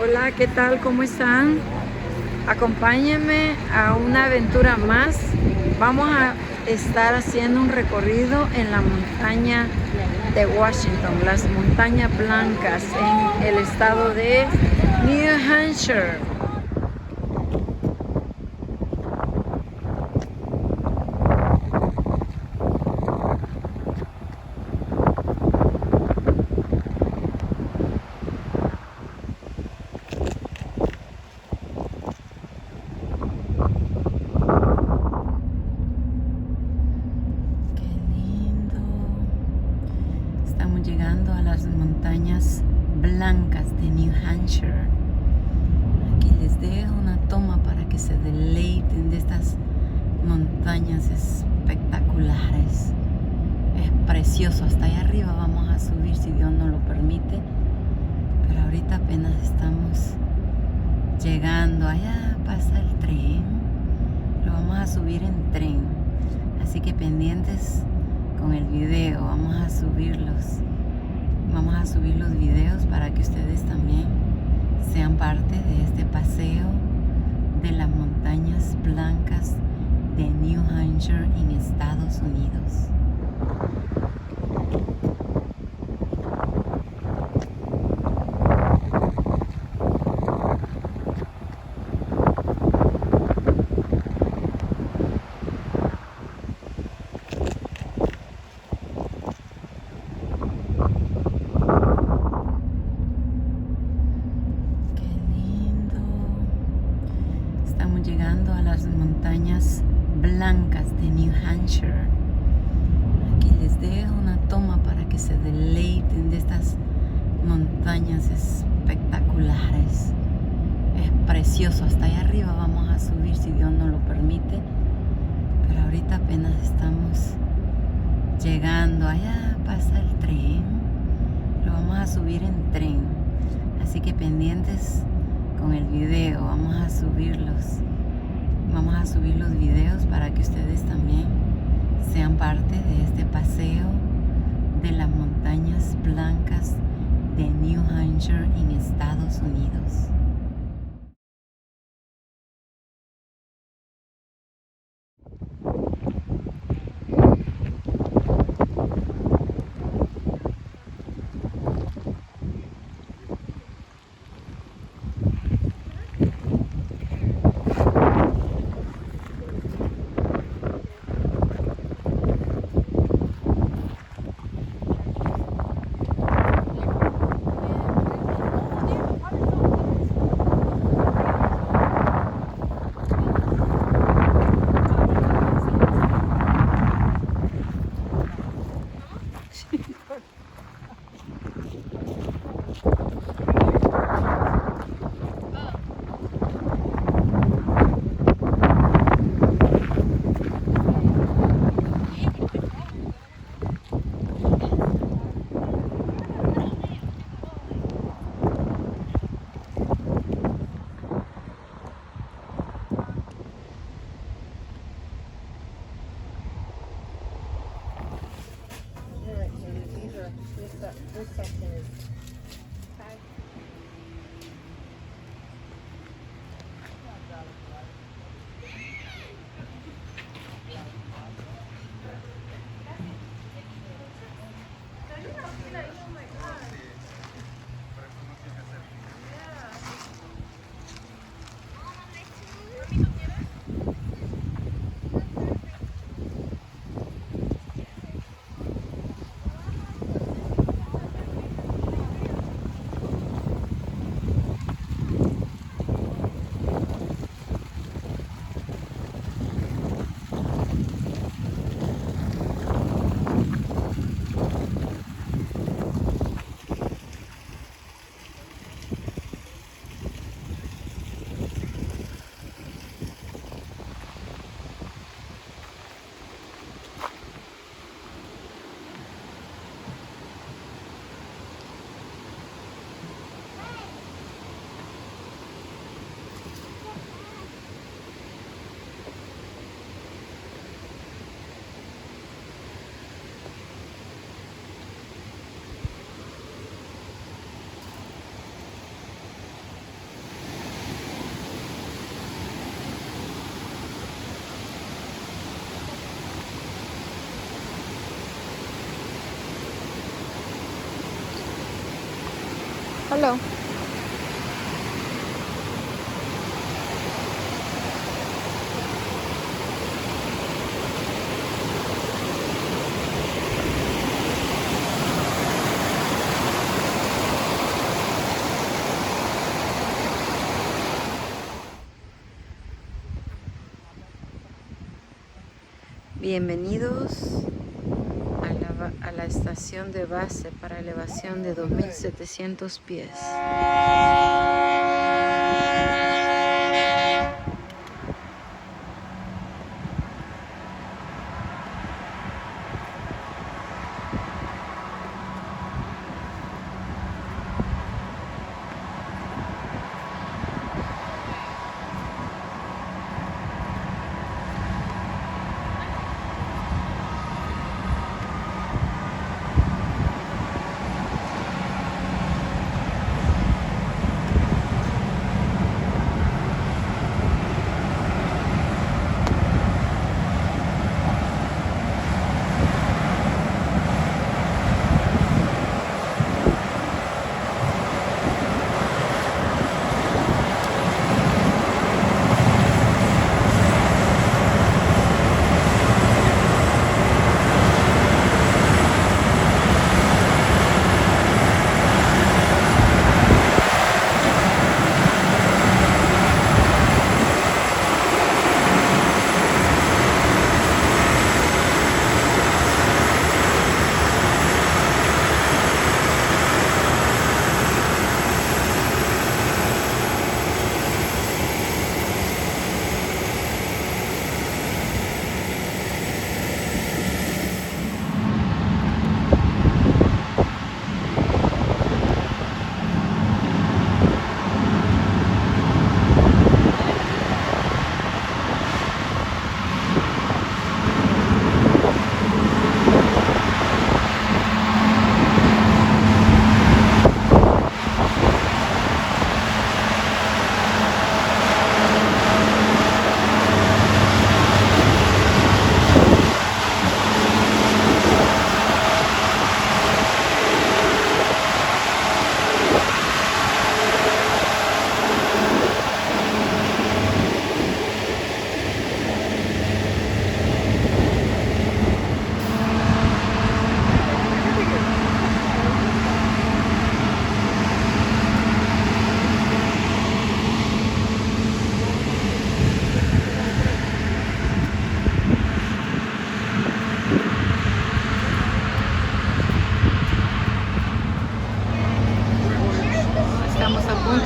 Hola, ¿qué tal? ¿Cómo están? Acompáñenme a una aventura más. Vamos a estar haciendo un recorrido en la montaña de Washington, las montañas blancas en el estado de New Hampshire. Estamos llegando a las montañas blancas de New Hampshire. Aquí les dejo una toma para que se deleiten de estas montañas espectaculares. Es precioso, hasta allá arriba vamos a subir si Dios nos lo permite. Pero ahorita apenas estamos llegando. Allá pasa el tren. Lo vamos a subir en tren. Así que pendientes con el video, vamos a subir los videos para que ustedes también sean parte de este paseo de las montañas blancas de New Hampshire en Estados Unidos. Llegando a las montañas blancas de New Hampshire. Aquí les dejo una toma para que se deleiten de estas montañas espectaculares. Es precioso, hasta allá arriba vamos a subir si Dios nos lo permite. Pero ahorita apenas estamos llegando. Allá pasa el tren. Lo vamos a subir en tren. Así que pendientes con el video, vamos a subir los videos para que ustedes también sean parte de este paseo de las montañas blancas de New Hampshire en Estados Unidos. Hello. Bienvenidos a la estación de base para elevación de 2.700 pies.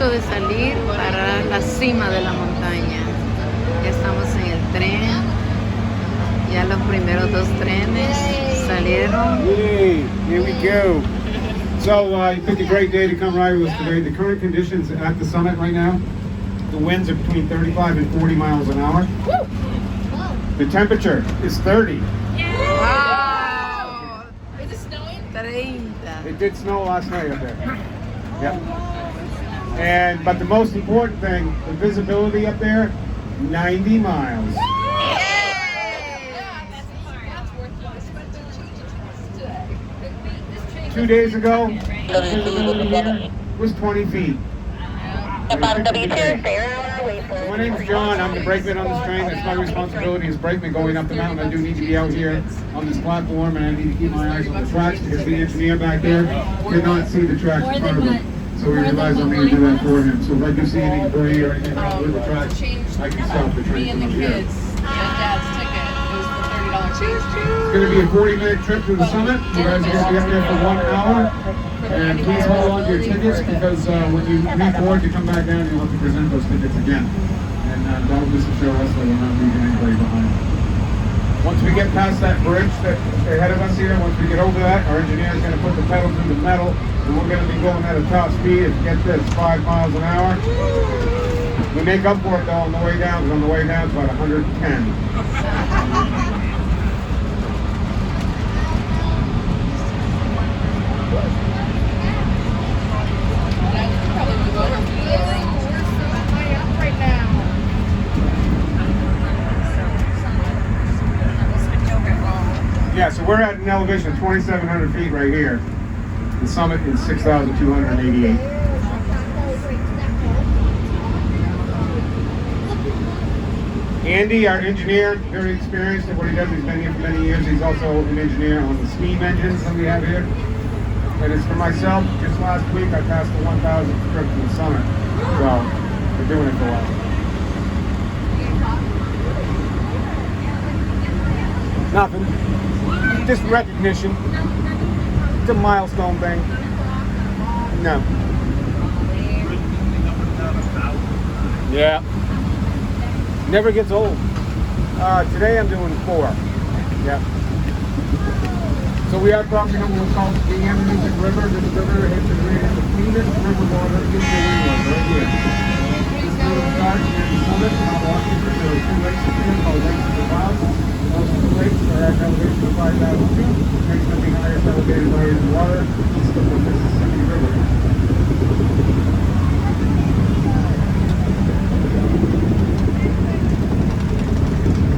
De salir para la cima de la montaña. Ya estamos en el tren. Ya los primeros 2 trenes salieron. Yay! Here we go. So I picked a great day to come ride with us today. The current conditions at the summit right now, the winds are between 35 and 40 miles an hour. The temperature is 30. Wow! Is it snowing? 30. It did snow last night up there. Yep. But the most important thing, the visibility up there, 90 miles. That's worth 2 days ago, the visibility here was 20 feet. My name's John. I'm the brakeman on this train. It's my responsibility as brakeman going up the mountain. I do need to be out here on this platform, and I need to keep my eyes on the tracks because the engineer back there cannot see the tracks in front of him. So we relies on me to do that for him. So if I do see any debris or anything wrong with the tracks, I can stop the train. Me and the kids. Dad's ticket. It was the $30 change. It's going to be a 40-minute trip to the summit. You guys are going to be up there for 1 hour. And please hold on to your tickets because when you leave forward to come back down, you'll have to present those tickets again. And that'll just show us that we're not leaving anybody behind. Once we get past that bridge that's ahead of us here, once we get over that, our engineer is going to put the pedal to the metal, and we're going to be going at a top speed of, get this, 5 miles an hour. We make up for it though on the way down, because on the way down it's about 110. Yeah, so we're at an elevation of 2,700 feet right here. The summit is 6,288. Andy, our engineer, very experienced at what he does. He's been here for many years. He's also an engineer on the steam engines that we have here. And it's for myself. Just last week, I passed the 1,000th trip to the summit. So, we're doing it for a while. Nothing. Just recognition. It's a milestone thing. No. Yeah. Never gets old. Today I'm doing 4. Yeah. So we are crossing over what's called the Amazon River. This river is the cleanest river water in the world, right here. This river starts near the summit, Mount Washington. There are 2 lakes here called Lakes of the Clouds. Those 2 lakes are at an elevation of 5,000 feet. Makes them the highest elevated body of water east of the Mississippi River.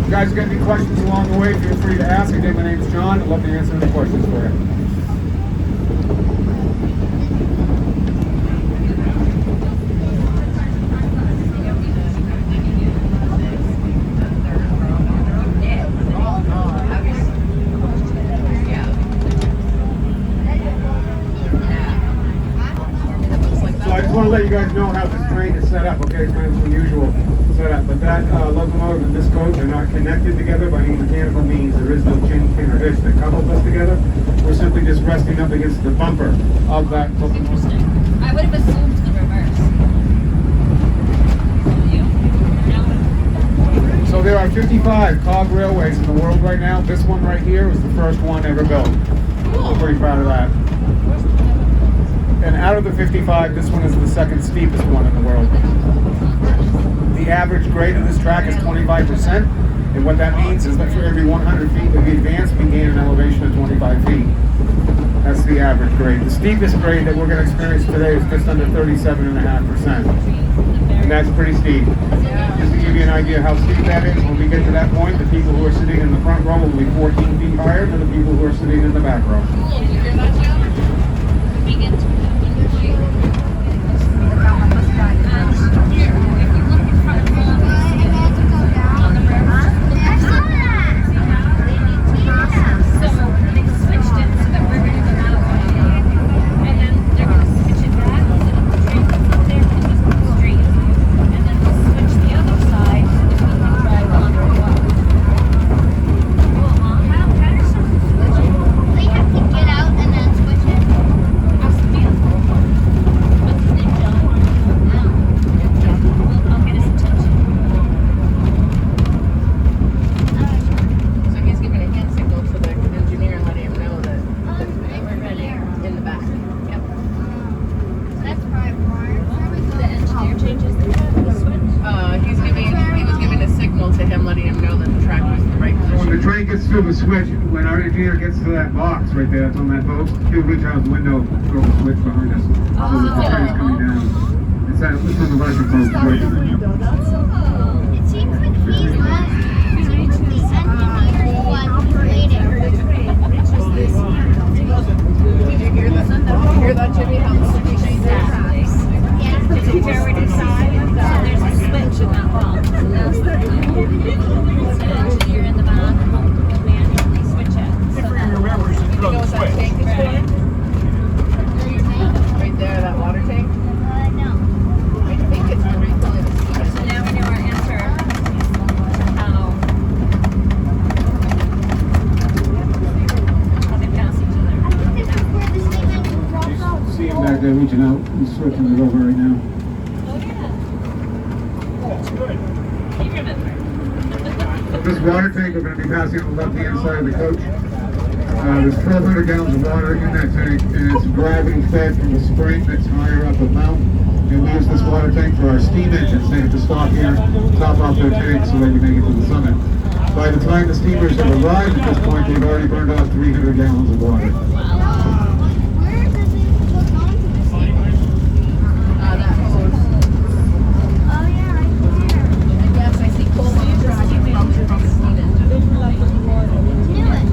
If you guys got any questions along the way, feel free to ask. Again, my name's John. I'd love to answer any questions for you. So I just want to let you guys know how this train is set up. Okay, it's kind of unusual setup, but that locomotive and this coach are not connected together by any mechanical means. There is no chain, pin, or hitch that couples us together. We're simply just resting up against the bumper of that locomotive. Interesting. I would have assumed the reverse. So there are 55 cog railways in the world right now. This one right here was the first one ever built. We're pretty proud of that. And out of the 55, this one is the second steepest one in the world. The average grade of this track is 25%, and what that means is that for every 100 feet that we advance, we gain an elevation of 25 feet. That's the average grade. The steepest grade that we're going to experience today is just under 37.5%, and that's pretty steep. Just to give you an idea how steep that is, when we get to that point, the people who are sitting in the front row will be 14 feet higher than the people who are sitting in the back row. Cool. Did you hear that, Joe? We get to to the switch, when our engineer gets to that box right there, that's on that boat, he'll reach out the window, throw the switch behind us, so that the train's coming down. It's on the electric boat switch. It seems like he's the engineer one created. Did you hear that? Did you hear that, Jimmy? How the switch changed that? Yeah. Did you already decide? So there's a switch in that wall. It's an engineer in the back will manually switch it. So that You know what that tank is for? Right there, that water tank. No. I think it's for refilling the so now we know our answer to how they pass each other. I think this is where the steam engine drops out. See him back there reaching out, he's switching it over right now. Oh yeah. That's good. You remember. This water tank we're going to be passing on the left-hand side of the coach. There's 1,200 gallons of water in that tank, and it's gravity fed from a spring that's higher up the mountain. And we use this water tank for our steam engines. They have to stop here, top off their tank so they can make it to the summit. By the time the steamers have arrived at this point, they've already burned off 300 gallons of water. Where does it hook onto the steamer? that hose. Oh yeah, right there. And yes, I see coal on the track. It's probably from the steam engine. Knew it.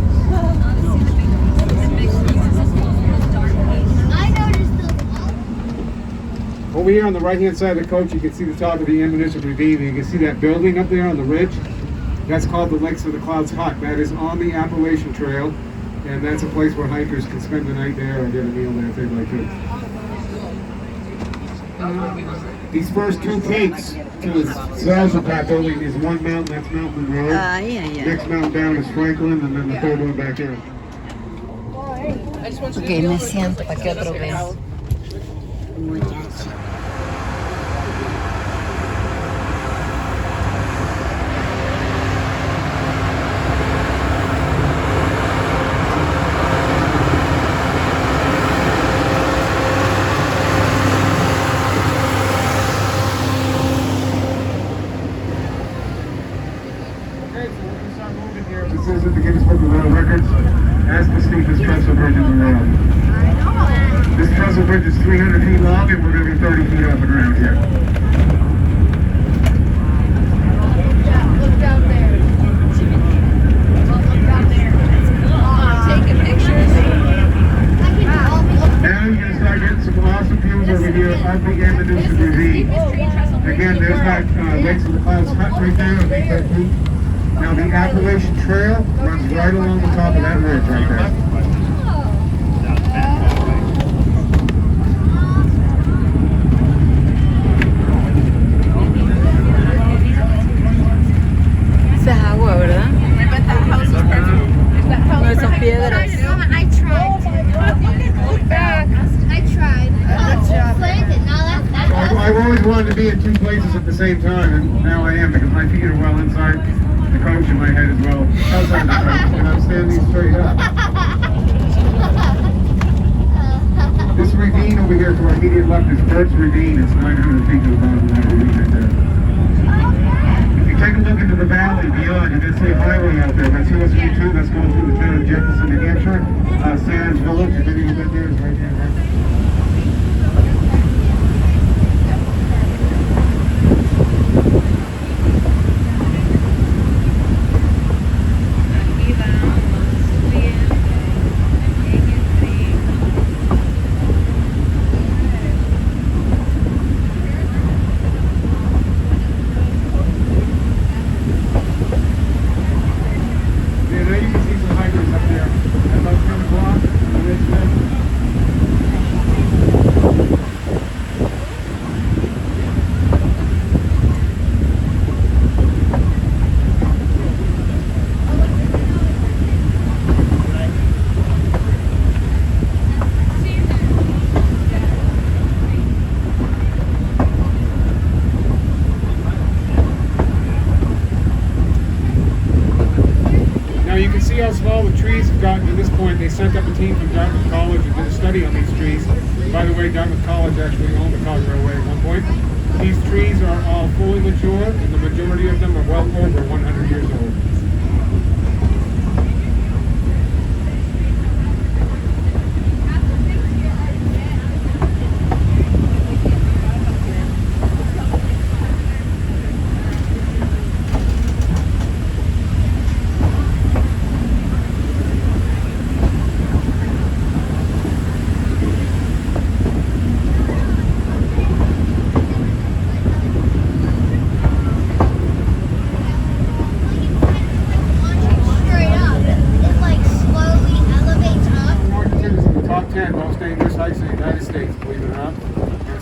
I noticed the Over here on the right-hand side of the coach, you can see the top of the Ammunition Ravine, and you can see that building up there on the ridge. That's called the Lakes of the Clouds Hut. That is on the Appalachian Trail, and that's a place where hikers can spend the night there or get a meal there if they'd like to. These first 2 peaks to the south of that building is one mountain, that's Mountain Road. Ay, ay, ay. Next mountain down is Franklin, and then the third one back in. Ok, me siento para que otro vea. Muchacho. This is at the Guinness Book of World Records as the steepest trestle bridge in the world. This trestle bridge is 300 feet long, and we're going to be 30 feet off the ground here. Look down there. Look down there. Taking pictures. Now you're going to start getting some awesome views over here of the Ammunition Ravine. Again, there's that Lakes of the Clouds hut right there on the 13th. Now the Appalachian Trail runs right along the top of that ridge right there. Esa es agua, ¿verdad? I bet that house is perfect. Is that house No, son perfect? piedras. I tried. Look back. I tried. Planted. Now I've always wanted to be in 2 places at the same time, and now I am because my feet are well inside the coach and my head as well outside the coach, and I'm standing straight up. This ravine over here to our immediate left is Burt's Ravine. It's 900 feet to the bottom of that ravine right there. If you take a look into the valley beyond, you can see a highway out there. That's US Route 2. That's going through the town of Jefferson, New Hampshire. Sands Village, if any of you been there, is right here. How small the trees have gotten to this point. They sent up a team from Dartmouth College and did a study on these trees. By the way, Dartmouth College actually owned the Cog Railway at one point. These trees are all fully mature, and the majority of them are well over 100 years old.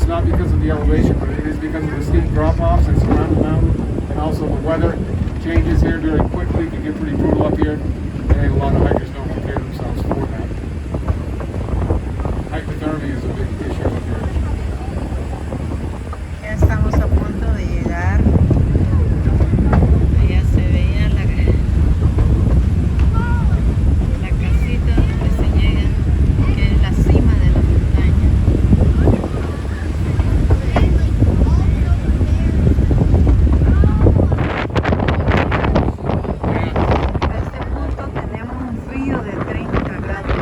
Not because of the elevation, but it is because of the steep drop-offs that surround the mountain, and also the weather changes here during quickly. It can get pretty brutal up here, and a lot of hikers don't prepare themselves for that. Hypothermia is a big issue up here. Ya estamos a punto de llegar. Allá se veía la casita donde se llega, que es la cima de la montaña. A este punto tenemos un frío de 30 grados.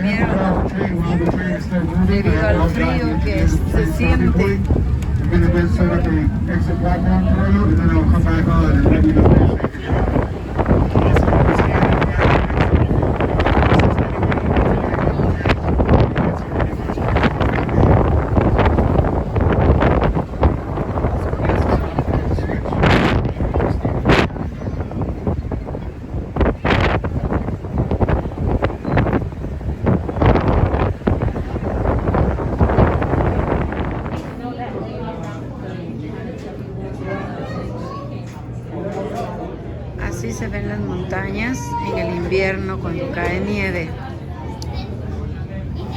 invierno, debido al frío que se siente. I'm going to then set up the exit platform for you, and then I'll come back on and let you know where you're taking you out. Así se ven las montañas en el invierno cuando cae nieve.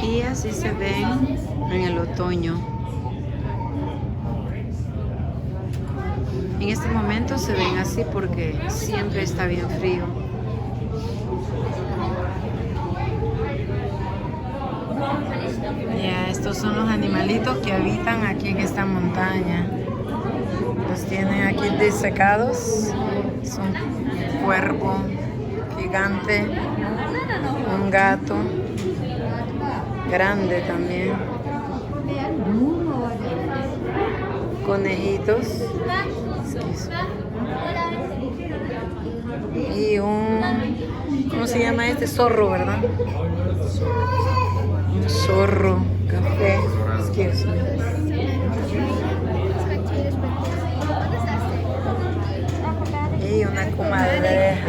Y así se ven en el otoño. En este momento se ven así porque siempre está bien frío. Ya, estos son los animalitos que habitan aquí en esta montaña. Los tienen aquí disecados. Son un cuervo gigante, un gato grande también, conejitos y un, ¿cómo se llama este? Zorro, ¿verdad? Un zorro café. Excuse me. Y una comadreja.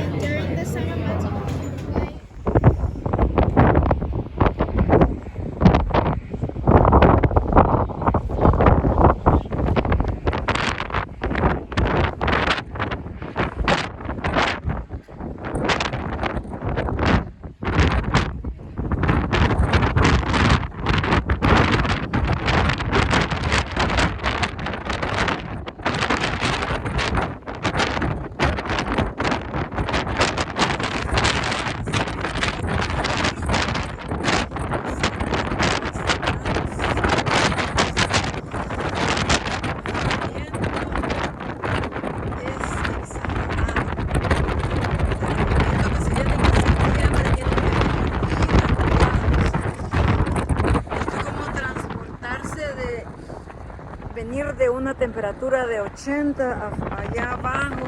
Venir de una temperatura de 80 allá abajo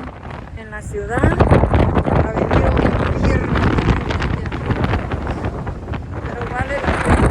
en la ciudad a venir a un invierno, pero vale la pena.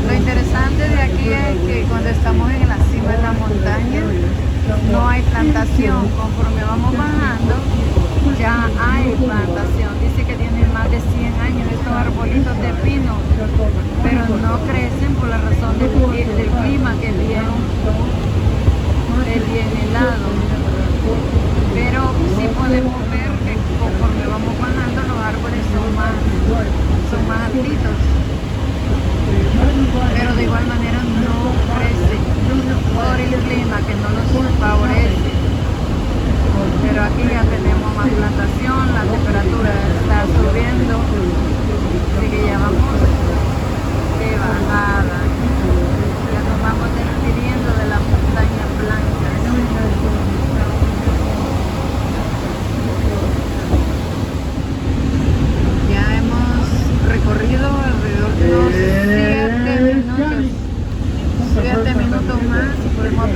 Lo interesante de aquí es que cuando estamos en la cima de la montaña no hay plantación. Conforme vamos bajando ya hay plantación. Dice que tienen más de 100 años estos arbolitos de pino, pero no crecen por la razón del clima que es bien helado. Pero sí podemos ver que conforme vamos bajando los árboles son más altitos. Pero de igual manera no crece. Por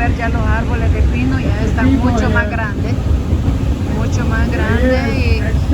ver ya los árboles de pino, ya están mucho más grandes y